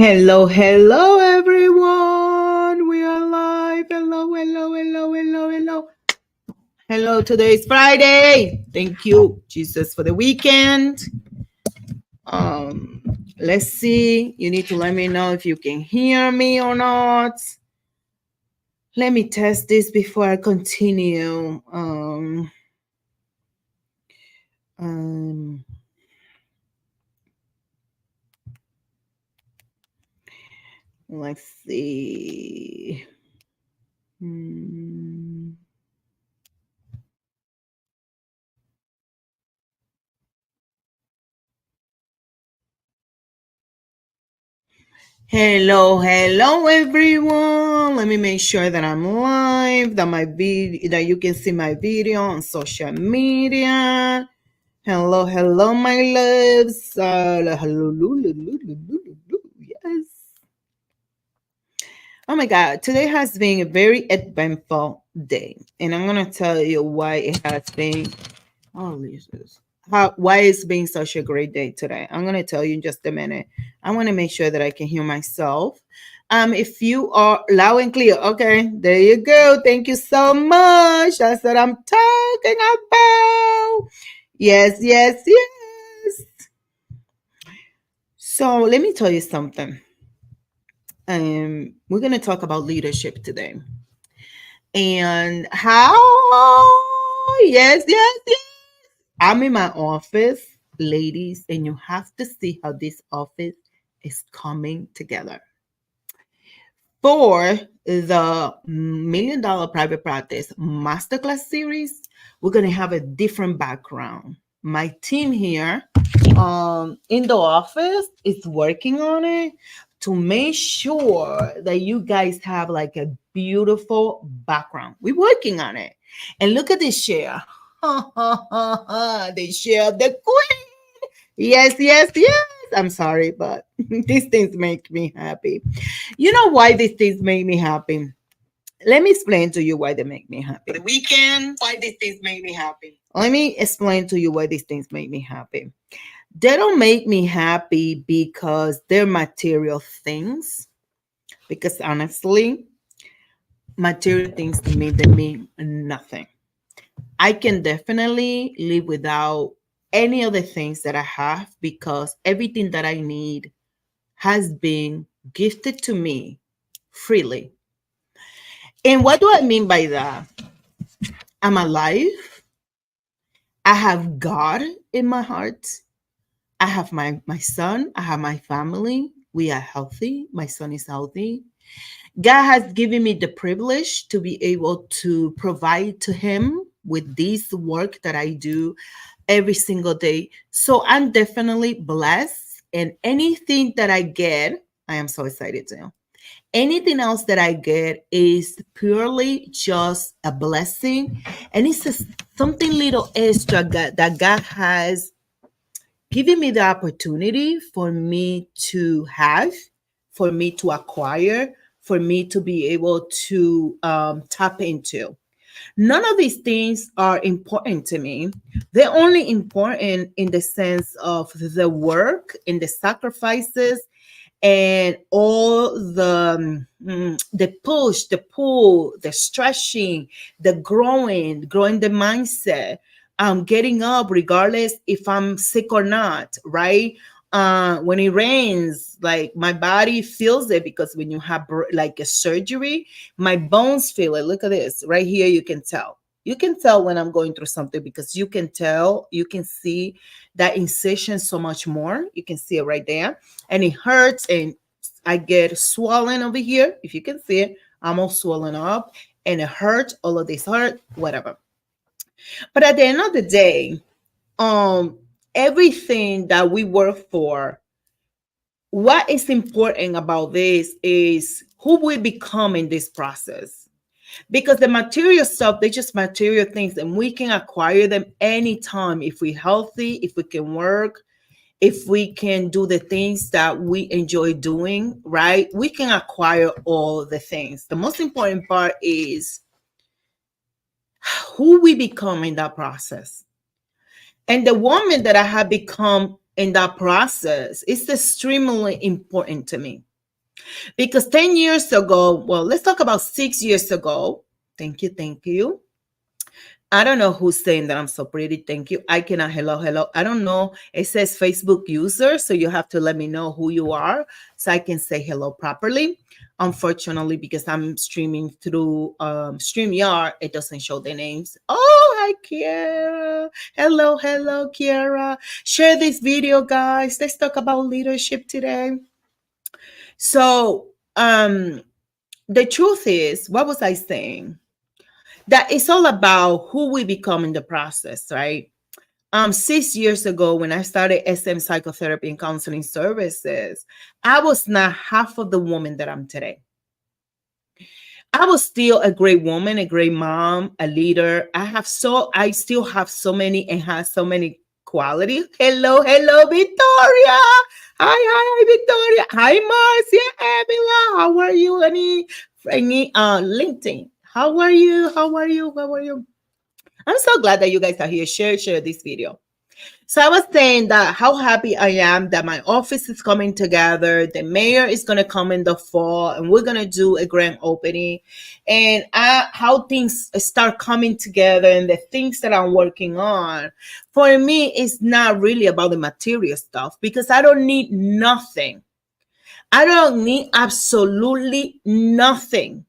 Hello, hello, everyone. We are live. Hello, hello, hello, hello, hello. Hello, today is Friday. Thank you, Jesus, for the weekend. Um, let's see. You need to let me know if you can hear me or not. Let me test this before I continue. Let's see. Hello, hello, everyone. Let me make sure that I'm live, that you can see my video on social media. Hello, hello, my loves. Yes. Oh my God, today has been a very eventful day, and I'm gonna tell you why it has been. Oh, Jesus. Why it's been such a great day today. I'm going to tell you in just a minute. I want to make sure that I can hear myself. If you are loud and clear, okay, there you go. Thank you so much. That's what I'm talking about. Yes, yes, yes. So let me tell you something. We're going to talk about leadership today. And how, yes, yes, yes. I'm in my office, ladies, and you have to see how this office is coming together. For the $1 Million Private Practice Masterclass series, we're going to have a different background. My team here in the office is working on it to make sure that you guys have like a beautiful background. We're working on it. And look at this share. The share of the queen. Yes, yes, yes. I'm sorry, but these things make me happy. You know why these things make me happy? Let me explain to you why they make me happy. The weekend, why these things make me happy. Let me explain to you why these things make me happy. They don't make me happy because they're material things. Because honestly, material things to me, they mean nothing. I can definitely live without any of the things that I have because everything that I need has been gifted to me freely. And what do I mean by that? I'm alive. I have God in my heart. I have my son. I have my family. We are healthy. My son is healthy. God has given me the privilege to be able to provide to him with this work that I do every single day. So I'm definitely blessed. And anything that I get, I am so excited to. Anything else that I get is purely just a blessing. And it's just something little extra that God has given me the opportunity for me to have, for me to acquire, for me to be able to tap into. None of these things are important to me. They're only important in the sense of the work and the sacrifices and all the push, the pull, the stretching, the growing the mindset, getting up regardless if I'm sick or not, right? When it rains, like my body feels it because when you have like a surgery, my bones feel it. Look at this right here. You can tell. You can tell when I'm going through something because you can tell, you can see that incision so much more. You can see it right there. And it hurts and I get swollen over here. If you can see it, I'm all swollen up and it hurts. All of this hurt, whatever. But at the end of the day, everything that we work for, what is important about this is who we become in this process. Because the material stuff, they're just material things, and we can acquire them anytime if we're healthy, if we can work, if we can do the things that we enjoy doing, right? We can acquire all the things. The most important part is who we become in that process. And the woman that I have become in that process is extremely important to me. Because 10 years ago, well, let's talk about 6 years ago. Thank you, thank you. I don't know who's saying that I'm so pretty. Thank you. I cannot. Hello, hello. I don't know. It says Facebook user, so you have to let me know who you are so I can say hello properly. Unfortunately, because I'm streaming through StreamYard, it doesn't show the names. Oh, hi, Kiara. Hello, hello, Kiara. Share this video, guys. Let's talk about leadership today. So, the truth is, what was I saying? That it's all about who we become in the process, right? 6 years ago, when I started SM psychotherapy and counseling services, I was not half of the woman that I'm today. I was still a great woman, a great mom, a leader. I still have so many and have so many qualities. Hello, hello, Victoria. Hi, Victoria. Hi, Marcia, Emila. How are you? Any LinkedIn. How are you? How are you? How are you? I'm so glad that you guys are here. Share this video. So I was saying that how happy I am that my office is coming together. The mayor is going to come in the fall and we're going to do a grand opening. And how things start coming together and the things that I'm working on. For me, it's not really about the material stuff because I don't need nothing. I don't need absolutely nothing.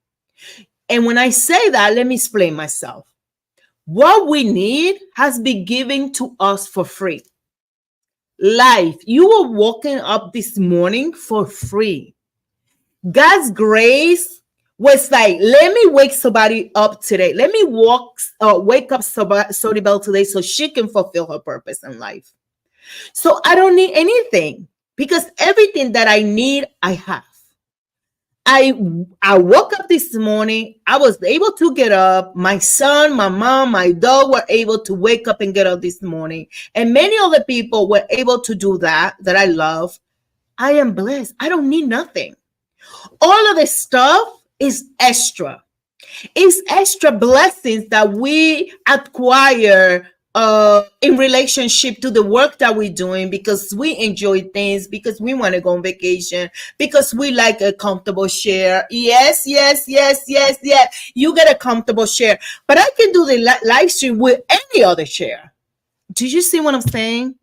And when I say that, let me explain myself. What we need has been given to us for free. Life. You were waking up this morning for free. God's grace was like, let me wake somebody up today. Let me wake up Sody Bell today so she can fulfill her purpose in life. So I don't need anything because everything that I need, I have. I woke up this morning. I was able to get up. My son, my mom, my dog were able to wake up and get up this morning. And many other people were able to do that I love. I am blessed. I don't need nothing. All of this stuff is extra. It's extra blessings that we acquire in relationship to the work that we're doing because we enjoy things, because we want to go on vacation, because we like a comfortable share. Yes. You get a comfortable share, but I can do the live stream with any other share. Do you see what I'm saying?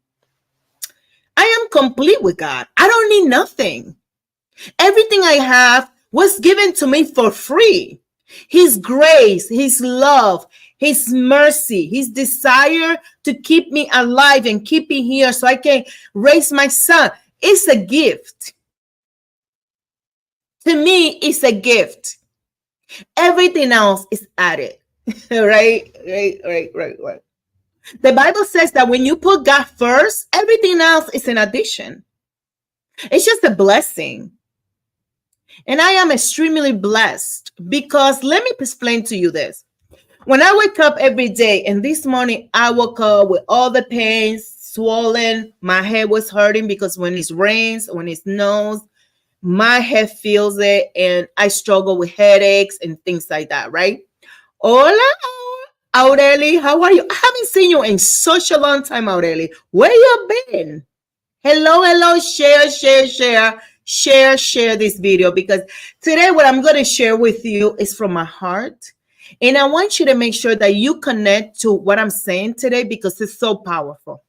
I am complete with God. I don't need nothing. Everything I have was given to me for free. His grace, his love, his mercy, his desire to keep me alive and keep me here so I can raise my son. It's a gift. To me, it's a gift. Everything else is added. Right. The Bible says that when you put God first, everything else is an addition. It's just a blessing. And I am extremely blessed because let me explain to you this. When I wake up every day, and this morning I woke up with all the pains, swollen, my head was hurting because when it rains, when it snows, my head feels it, and I struggle with headaches and things like that, right? Hola, Aureli, how are you? I haven't seen you in such a long time, Aureli. Where you been? Hello, share this video because today what I'm going to share with you is from my heart. And I want you to make sure that you connect to what I'm saying today because it's so powerful.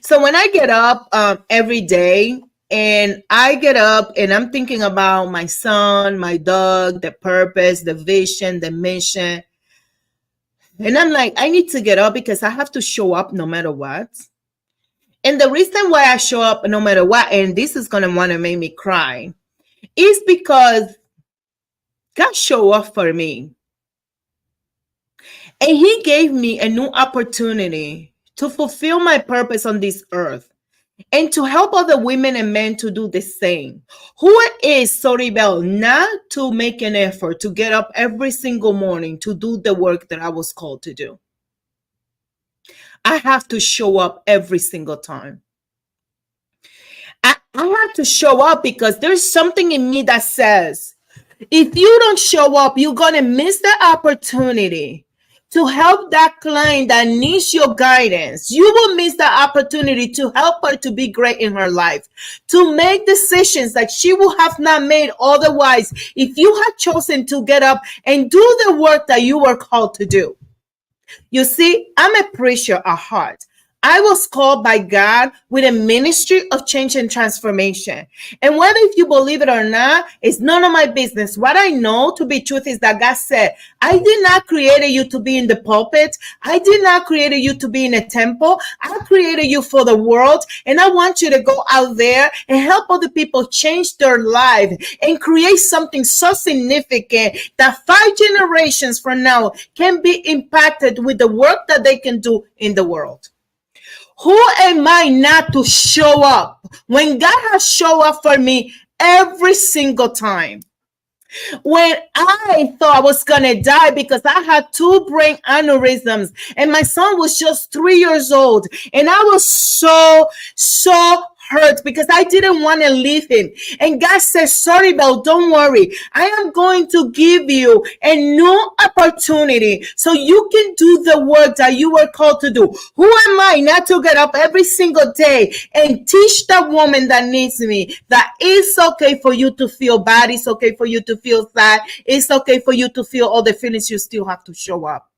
So when I get up every day and I get up and I'm thinking about my son, my dog, the purpose, the vision, the mission. And I'm like, I need to get up because I have to show up no matter what. And the reason why I show up no matter what, and this is going to want to make me cry, is because God showed up for me. And he gave me a new opportunity to fulfill my purpose on this earth and to help other women and men to do the same. Who is Soribel not to make an effort to get up every single morning to do the work that I was called to do? I have to show up every single time. I have to show up because there's something in me that says, if you don't show up, you're going to miss the opportunity to help that client that needs your guidance. You will miss the opportunity to help her to be great in her life, to make decisions that she would have not made otherwise if you had chosen to get up and do the work that you were called to do. You see, I'm a preacher at heart. I was called by God with a ministry of change and transformation. And whether if you believe it or not, it's none of my business. What I know to be truth is that God said, I did not create you to be in the pulpit. I did not create you to be in a temple. I created you for the world. And I want you to go out there and help other people change their life and create something so significant that 5 generations from now can be impacted with the work that they can do in the world. Who am I not to show up when God has shown up for me every single time? When I thought I was going to die because I had 2 brain aneurysms and my son was just 3 years old, and I was so hurt because I didn't want to leave him. And God said, sorry, Belle, don't worry. I am going to give you a new opportunity so you can do the work that you were called to do. Who am I not to get up every single day and teach that woman that needs me that it's okay for you to feel bad, it's okay for you to feel sad, it's okay for you to feel all the feelings, you still have to show up.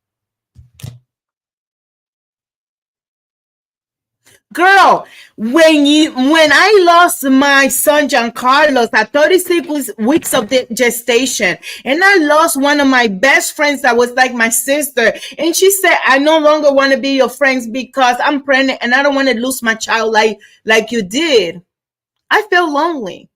Girl, when I lost my son Giancarlos at 36 weeks of gestation, and I lost one of my best friends that was like my sister, and she said, I no longer want to be your friends because I'm pregnant and I don't want to lose my child like you did. I felt lonely.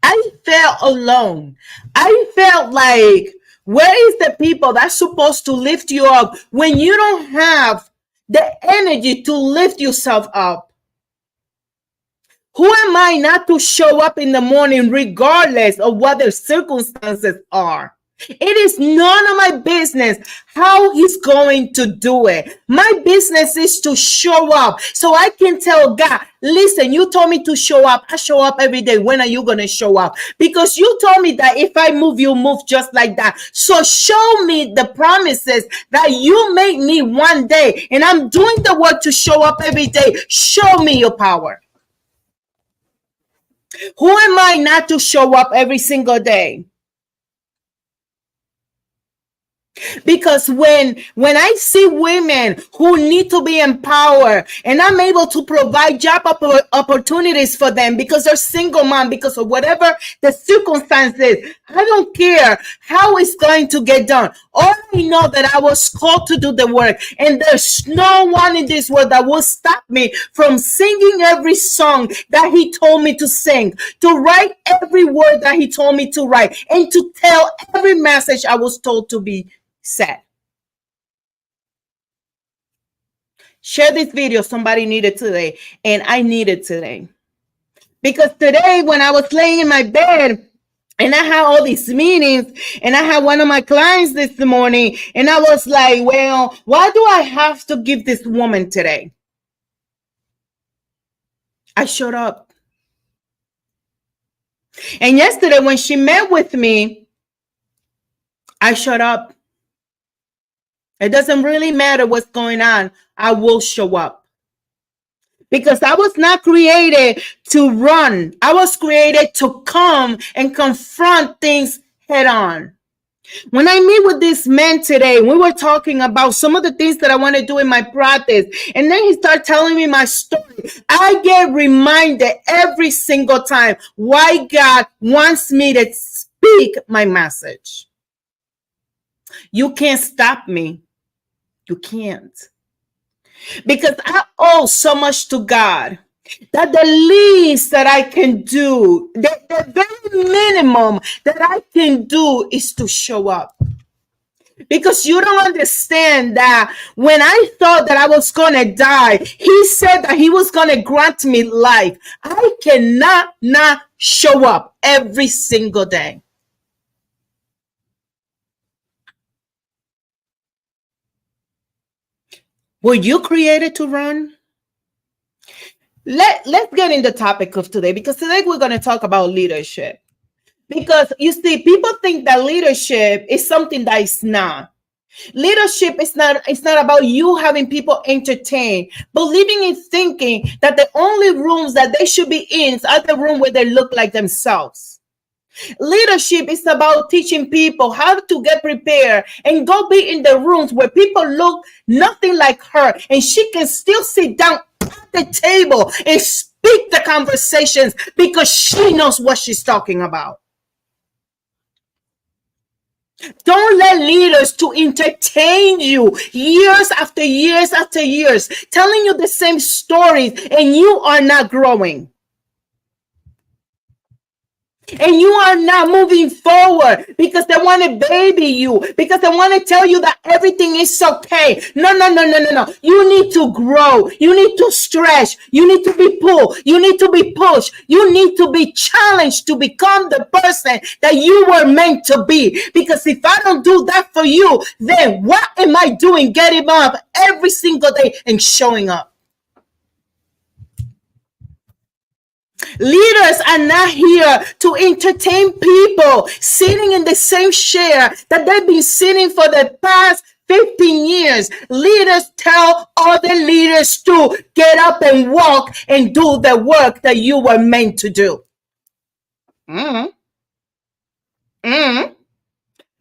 I felt alone. I felt like, where is the people that's supposed to lift you up when you don't have the energy to lift yourself up? Who am I not to show up in the morning regardless of what the circumstances are? It is none of my business how he's going to do it. My business is to show up so I can tell God, listen, you told me to show up. I show up every day. When are you going to show up? Because you told me that if I move, you move just like that. So show me the promises that you made me one day. And I'm doing the work to show up every day. Show me your power. Who am I not to show up every single day? Because when I see women who need to be empowered and I'm able to provide job opportunities for them because they're single mom, because of whatever the circumstances, I don't care how it's going to get done. All I know that I was called to do the work, and there's no one in this world that will stop me from singing every song that he told me to sing, to write every word that he told me to write, and to tell every message I was told to be said. Share this video. Somebody needed today, and I needed today. Because today, when I was laying in my bed, and I had all these meetings, and I had one of my clients this morning, and I was like, well, why do I have to give this woman today? I showed up. And yesterday, when she met with me, I showed up. It doesn't really matter what's going on. I will show up. Because I was not created to run. I was created to come and confront things head on. When I meet with this man today, we were talking about some of the things that I want to do in my practice. And then he started telling me my story. I get reminded every single time why God wants me to speak my message. You can't stop me. You can't. Because I owe so much to God that the least that I can do, the very minimum that I can do is to show up. Because you don't understand that when I thought that I was going to die, he said that he was going to grant me life. I cannot not show up every single day. Were you created to run? Let's get in the topic of today, because today we're going to talk about leadership. Because you see, people think that leadership is something that is not. Leadership is not, it's not about you having people entertained, believing in thinking that the only rooms that they should be in are the room where they look like themselves. Leadership is about teaching people how to get prepared and go be in the rooms where people look nothing like her, and she can still sit down at the table and speak the conversations because she knows what she's talking about. Don't let leaders to entertain you years after years after years, telling you the same stories, and you are not growing. And you are not moving forward because they want to baby you, because they want to tell you that everything is okay. No, no, no, no, no, no. You need to grow. You need to stretch. You need to be pulled. You need to be pushed. You need to be challenged to become the person that you were meant to be. Because if I don't do that for you, then what am I doing getting up every single day and showing up? Leaders are not here to entertain people sitting in the same chair that they've been sitting for the past 15 years. Leaders tell other leaders to get up and walk and do the work that you were meant to do. Mm-hmm. Mm-hmm.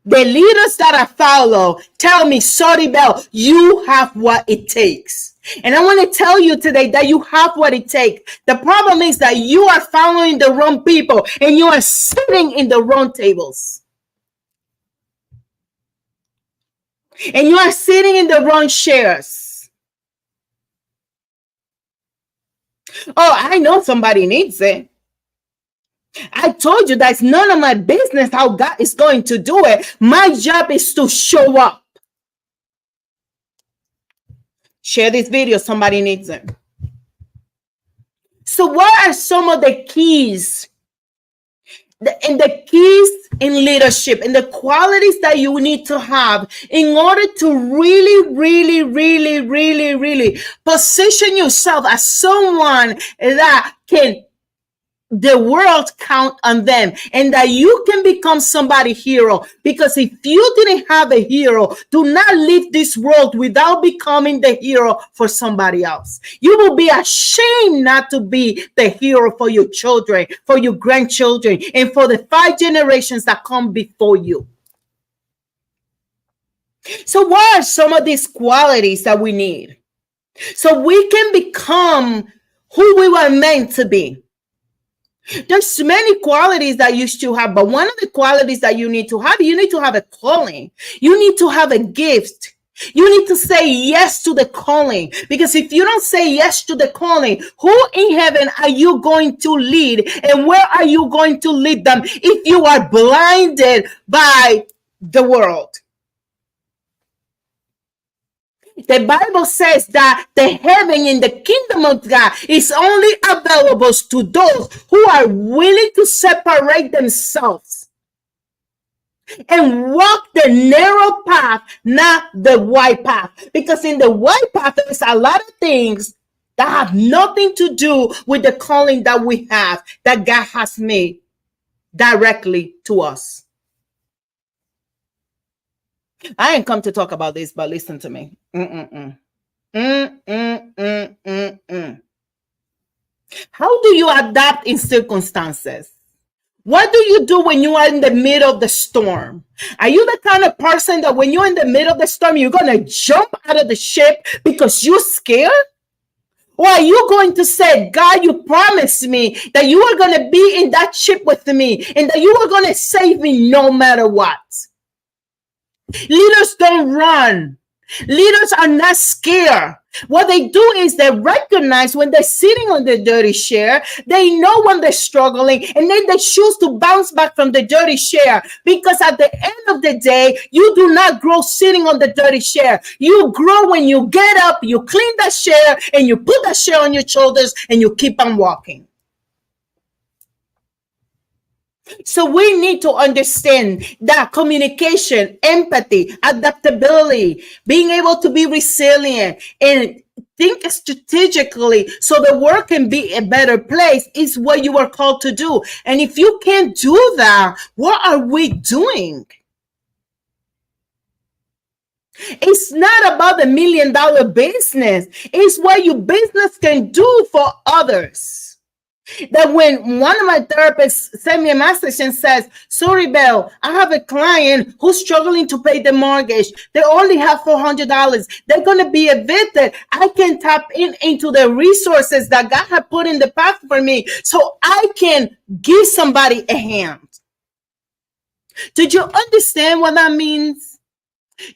The leaders that I follow tell me, Sorry Bell, you have what it takes. And I want to tell you today that you have what it takes. The problem is that you are following the wrong people and you are sitting in the wrong tables. And you are sitting in the wrong chairs. Oh, I know somebody needs it. I told you that's none of my business how God is going to do it. My job is to show up. Share this video. Somebody needs it. So what are some of the keys? The keys in leadership and the qualities that you need to have in order to really, really, really, really, really position yourself as someone that can the world count on them, and that you can become somebody hero. Because if you didn't have a hero, do not leave this world without becoming the hero for somebody else. You will be ashamed not to be the hero for your children, for your grandchildren, and for the 5 generations that come before you. So what are some of these qualities that we need so we can become who we were meant to be? There's many qualities that you should have, but one of the qualities that you need to have a calling. You need to have a gift. You need to say yes to the calling, because if you don't say yes to the calling, who in heaven are you going to lead, and where are you going to lead them if you are blinded by the world? The Bible says that the heaven in the kingdom of God is only available to those who are willing to separate themselves and walk the narrow path, not the wide path. Because in the wide path, there's a lot of things that have nothing to do with the calling that we have, that God has made directly to us. I ain't come to talk about this, but listen to me. How do you adapt in circumstances? What do you do when you are in the middle of the storm? Are you the kind of person that when you're in the middle of the storm, you're going to jump out of the ship because you're scared? Or are you going to say, God, you promised me that you are going to be in that ship with me and that you are going to save me no matter what? Leaders don't run. Leaders are not scared. What they do is they recognize when they're sitting on the dirty chair, they know when they're struggling, and then they choose to bounce back from the dirty chair. Because at the end of the day, you do not grow sitting on the dirty chair. You grow when you get up, you clean that chair, and you put that chair on your shoulders, and you keep on walking. So we need to understand that communication, empathy, adaptability, being able to be resilient and think strategically so the world can be a better place is what you are called to do. And if you can't do that, what are we doing? It's not about the $1 million business. It's what your business can do for others. That when one of my therapists sent me a message and says, sorry, Belle, I have a client who's struggling to pay the mortgage. They only have $400. They're going to be evicted. I can tap into the resources that God had put in the path for me so I can give somebody a hand. Did you understand what that means?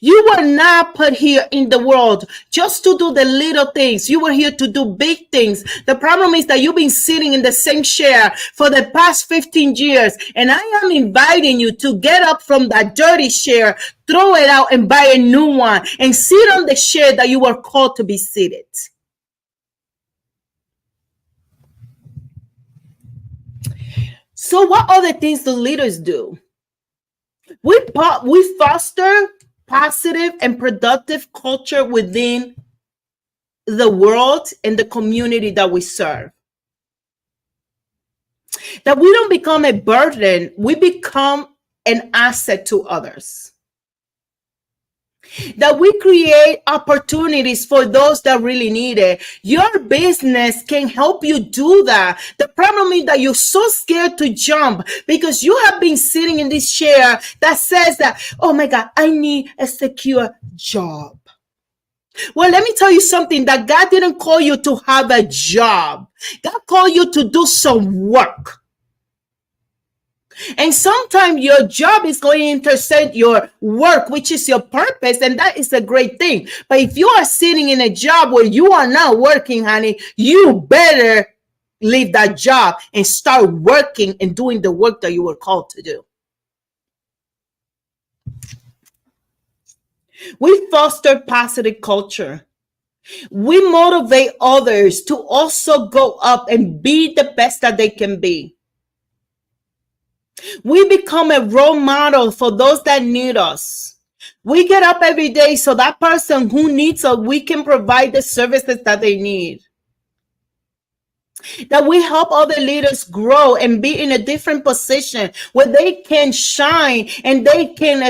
You were not put here in the world just to do the little things. You were here to do big things. The problem is that you've been sitting in the same chair for the past 15 years. And I am inviting you to get up from that dirty chair, throw it out and buy a new one and sit on the chair that you were called to be seated. So what other things do leaders do? We foster positive and productive culture within the world and the community that we serve. That we don't become a burden, we become an asset to others. That we create opportunities for those that really need it. Your business can help you do that. The problem is that you're so scared to jump because you have been sitting in this chair that says that, oh my God, I need a secure job. Well, let me tell you something, that God didn't call you to have a job. God called you to do some work. And sometimes your job is going to intersect your work, which is your purpose, and that is a great thing. But if you are sitting in a job where you are not working, honey, you better leave that job and start working and doing the work that you were called to do. We foster positive culture. We motivate others to also go up and be the best that they can be. We become a role model for those that need us. We get up every day so that person who needs us, we can provide the services that they need. That we help other leaders grow and be in a different position where they can shine and they can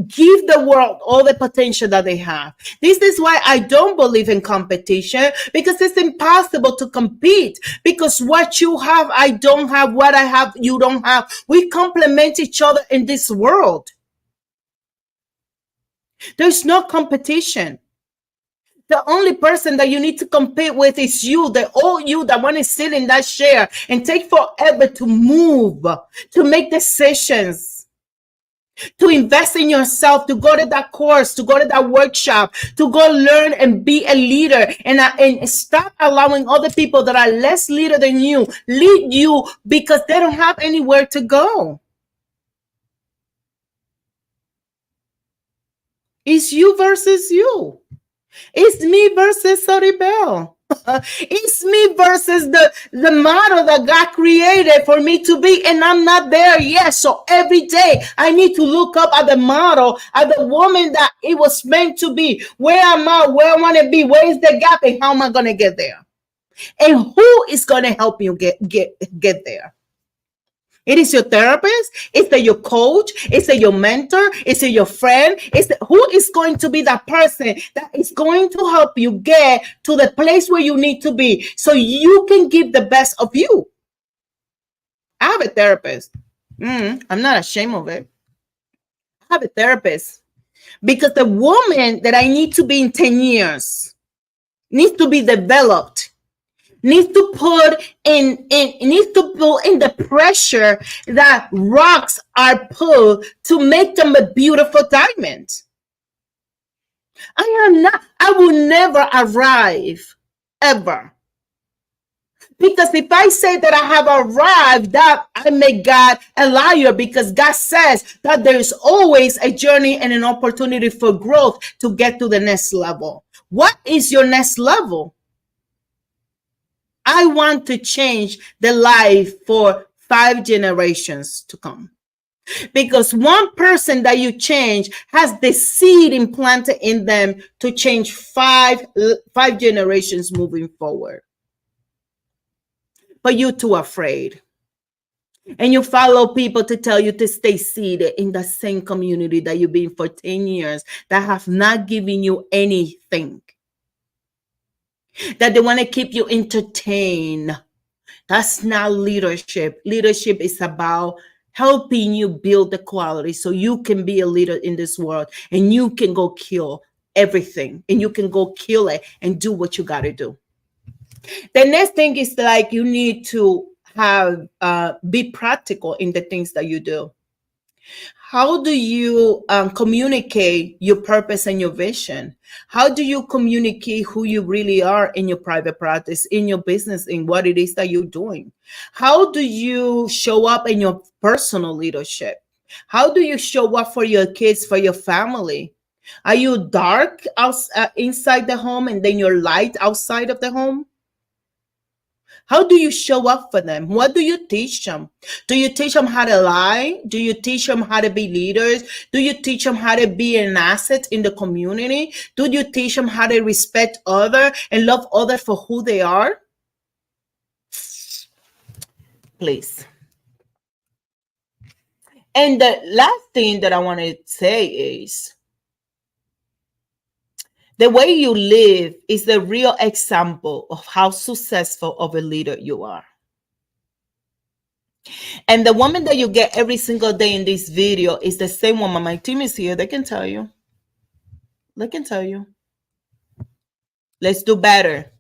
give the world all the potential that they have. This is why I don't believe in competition, because it's impossible to compete, because what you have, I don't have. What I have, you don't have. We complement each other in this world. There's no competition. The only person that you need to compete with is you, the old you that want to sit in that chair and take forever to move, to make decisions, to invest in yourself, to go to that course, to go to that workshop, to go learn and be a leader, and stop allowing other people that are less leader than you lead you because they don't have anywhere to go. It's you versus you. It's me versus Soribel. It's me versus the model that God created for me to be, and I'm not there yet. So every day I need to look up at the model, at the woman that it was meant to be. Where am I? Where I want to be? Where is the gap? And how am I going to get there? And who is going to help you get there? It is your therapist. Is it your coach? Is it your mentor? Is it your friend? Who is going to be that person that is going to help you get to the place where you need to be so you can give the best of you? I have a therapist. I'm not ashamed of it. I have a therapist because the woman that I need to be in 10 years needs to be developed. Needs to put in the pressure that rocks are put to make them a beautiful diamond. I will never arrive ever. Because if I say that I have arrived, that I make God a liar, because God says that there is always a journey and an opportunity for growth to get to the next level. What is your next level? I want to change the life for 5 generations to come. Because one person that you change has the seed implanted in them to change five generations moving forward. But you're too afraid. And you follow people to tell you to stay seated in the same community that you've been for 10 years, that have not given you anything, that they want to keep you entertained. That's not leadership. Leadership is about helping you build the quality so you can be a leader in this world, and you can go kill everything, and you can go kill it and do what you got to do. The next thing is like you need to have be practical in the things that you do. How do you communicate your purpose and your vision? How do you communicate who you really are in your private practice, in your business, in what it is that you're doing? How do you show up in your personal leadership? How do you show up for your kids, for your family? Are you dark inside the home and then you're light outside of the home? How do you show up for them? What do you teach them? Do you teach them how to lie? Do you teach them how to be leaders? Do you teach them how to be an asset in the community? Do you teach them how to respect others and love others for who they are? Please. And the last thing that I want to say is the way you live is the real example of how successful of a leader you are. And the woman that you get every single day in this video is the same woman. My team is here. They can tell you. They can tell you. Let's do better.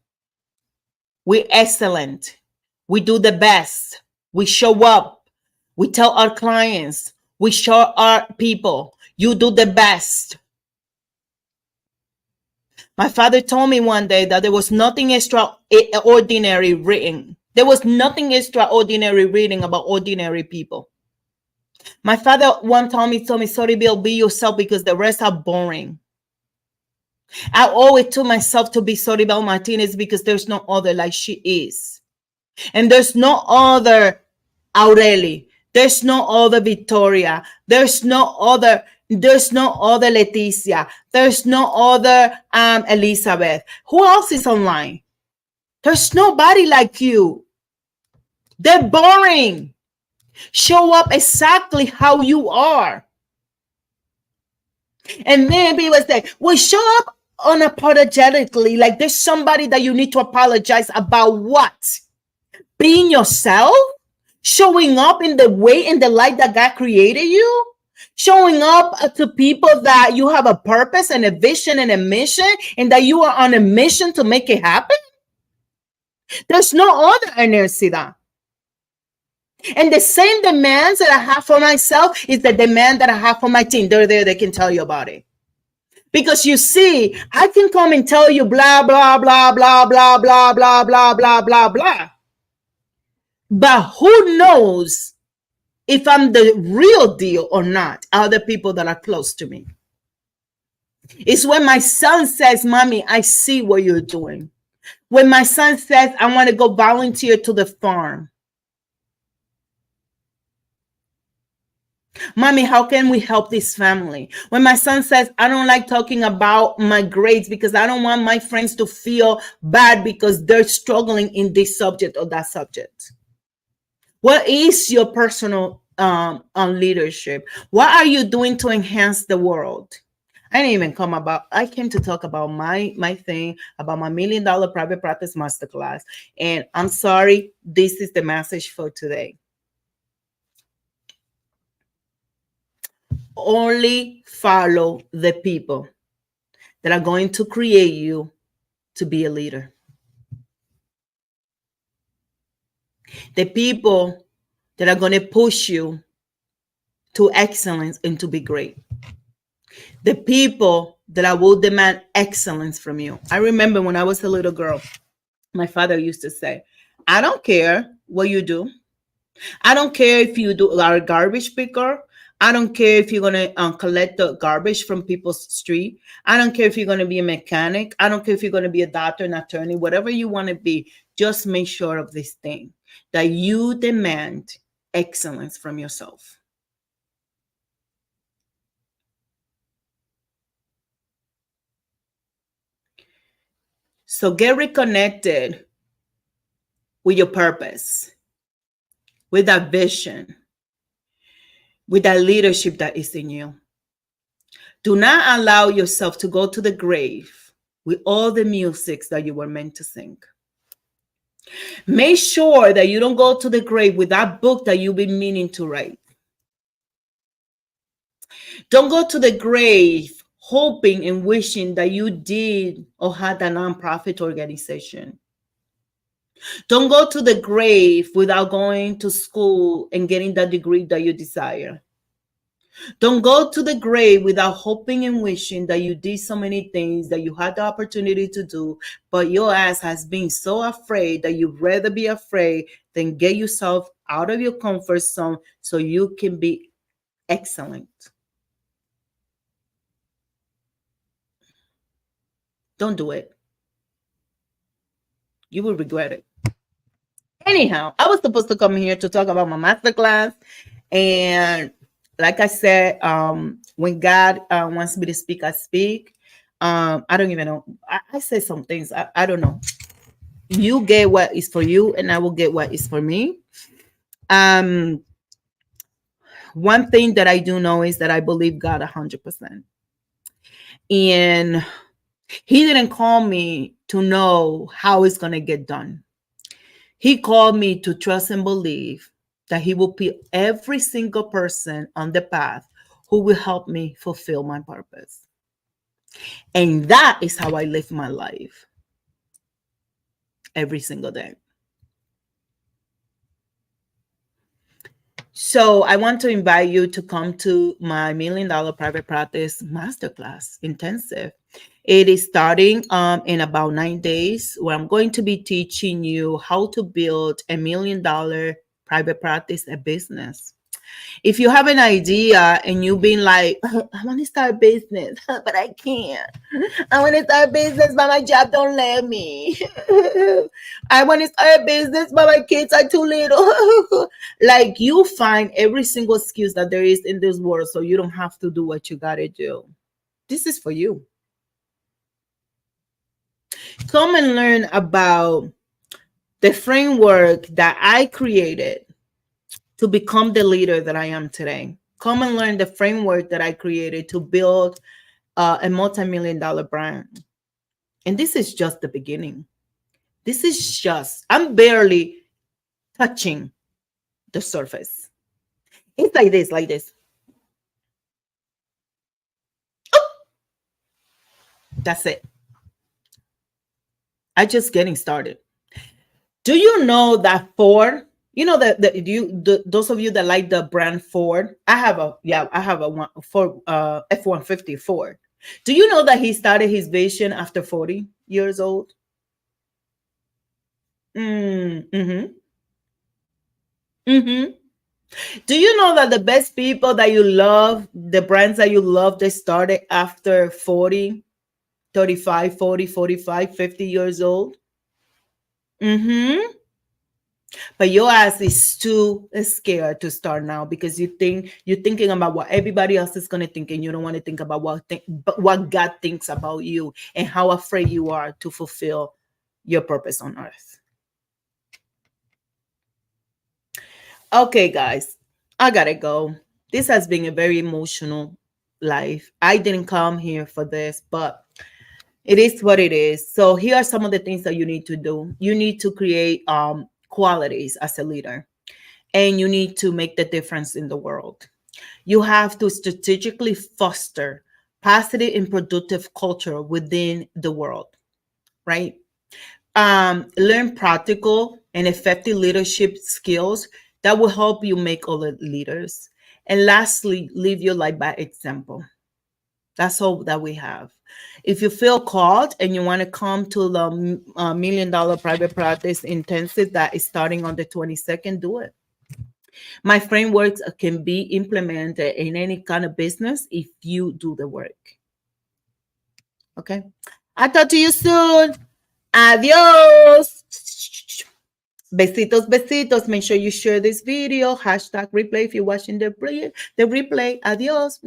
We're excellent. We do the best. We show up. We tell our clients. We show our people. You do the best. My father told me one day that there was nothing extraordinary written. There was nothing extraordinary reading about ordinary people. My father one time he told me, sorry, Bill, be yourself because the rest are boring. I always told myself to be Soribel Martinez because there's no other like she is. And there's no other Aureli. There's no other Victoria. There's no other Leticia. There's no other Elizabeth. Who else is online? There's nobody like you. They're boring. Show up exactly how you are. And then people say, well, show up unapologetically, like there's somebody that you need to apologize about. What? Being yourself? Showing up in the way, in the light that God created you? Showing up to people that you have a purpose and a vision and a mission, and that you are on a mission to make it happen? There's no other Enercida. And the same demands that I have for myself is the demand that I have for my team. They're there, they can tell you about it. Because you see, I can come and tell you blah, blah, blah, blah, blah, blah, blah, blah, blah, blah, blah. But who knows if I'm the real deal or not? Are the people that are close to me. It's when my son says, Mommy, I see what you're doing. When my son says, I want to go volunteer to the farm. Mommy, how can we help this family? When my son says, I don't like talking about my grades because I don't want my friends to feel bad because they're struggling in this subject or that subject. What is your personal leadership? What are you doing to enhance the world? I came to talk about my thing, about my $1 million private practice masterclass. And I'm sorry, this is the message for today. Only follow the people that are going to create you to be a leader. The people that are going to push you to excellence and to be great. The people that will demand excellence from you. I remember when I was a little girl, my father used to say, I don't care what you do. I don't care if you are a garbage picker. I don't care if you're going to collect the garbage from people's street. I don't care if you're going to be a mechanic. I don't care if you're going to be a doctor, an attorney, whatever you want to be. Just make sure of this thing, that you demand excellence from yourself. So get reconnected with your purpose, with that vision, with that leadership that is in you. Do not allow yourself to go to the grave with all the musics that you were meant to sing. Make sure that you don't go to the grave with that book that you've been meaning to write. Don't go to the grave hoping and wishing that you did or had a nonprofit organization. Don't go to the grave without going to school and getting that degree that you desire. Don't go to the grave without hoping and wishing that you did so many things that you had the opportunity to do, but your ass has been so afraid that you'd rather be afraid than get yourself out of your comfort zone so you can be excellent. Don't do it. You will regret it. Anyhow, I was supposed to come here to talk about my masterclass. And like I said, when God wants me to speak, I speak. I don't even know. I say some things. I don't know. You get what is for you, and I will get what is for me. One thing that I do know is that I believe God 100%. And He didn't call me to know how it's going to get done. He called me to trust and believe that He will put every single person on the path who will help me fulfill my purpose. And that is how I live my life every single day. So I want to invite you to come to my $1 Million Private Practice Masterclass Intensive. It is starting in about 9 days, where I'm going to be teaching you how to build $1 million private practice, a business. If you have an idea and you've been like, I want to start a business, but I can't. I want to start a business, but my job don't let me. I want to start a business, but my kids are too little. Like, you find every single excuse that there is in this world so you don't have to do what you got to do. This is for you. Come and learn about the framework that I created to become the leader that I am today. Come and learn the framework that I created to build a multi-million-dollar brand. And this is just the beginning. I'm barely touching the surface. It's like this. Oh, that's it. I'm just getting started. Do you know that Ford, you know that those of you that like the brand Ford, I have a Ford F-150 Ford. Do you know that he started his vision after 40 years old? Mm-hmm. Mm-hmm. Do you know that the best people that you love, the brands that you love, they started after 40, 35, 40, 45, 50 years old? Mm-hmm. But your ass is too scared to start now because you're thinking about what everybody else is gonna think, and you don't want to think about what God thinks about you and how afraid you are to fulfill your purpose on earth. Okay, guys, I gotta go. This has been a very emotional life. I didn't come here for this, but it is what it is. So here are some of the things that you need to do. You need to create qualities as a leader, and you need to make the difference in the world. You have to strategically foster positive and productive culture within the world, right? Learn practical and effective leadership skills that will help you make other leaders. And lastly, live your life by example. That's all that we have. If you feel called and you want to come to the $1 Million Private Practice Intensive that is starting on the 22nd, do it. My frameworks can be implemented in any kind of business if you do the work. Okay. I'll talk to you soon. Adios. Besitos, besitos. Make sure you share this video. Hashtag replay if you're watching the replay. Adios.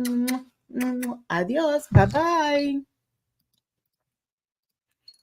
Adios. Bye-bye.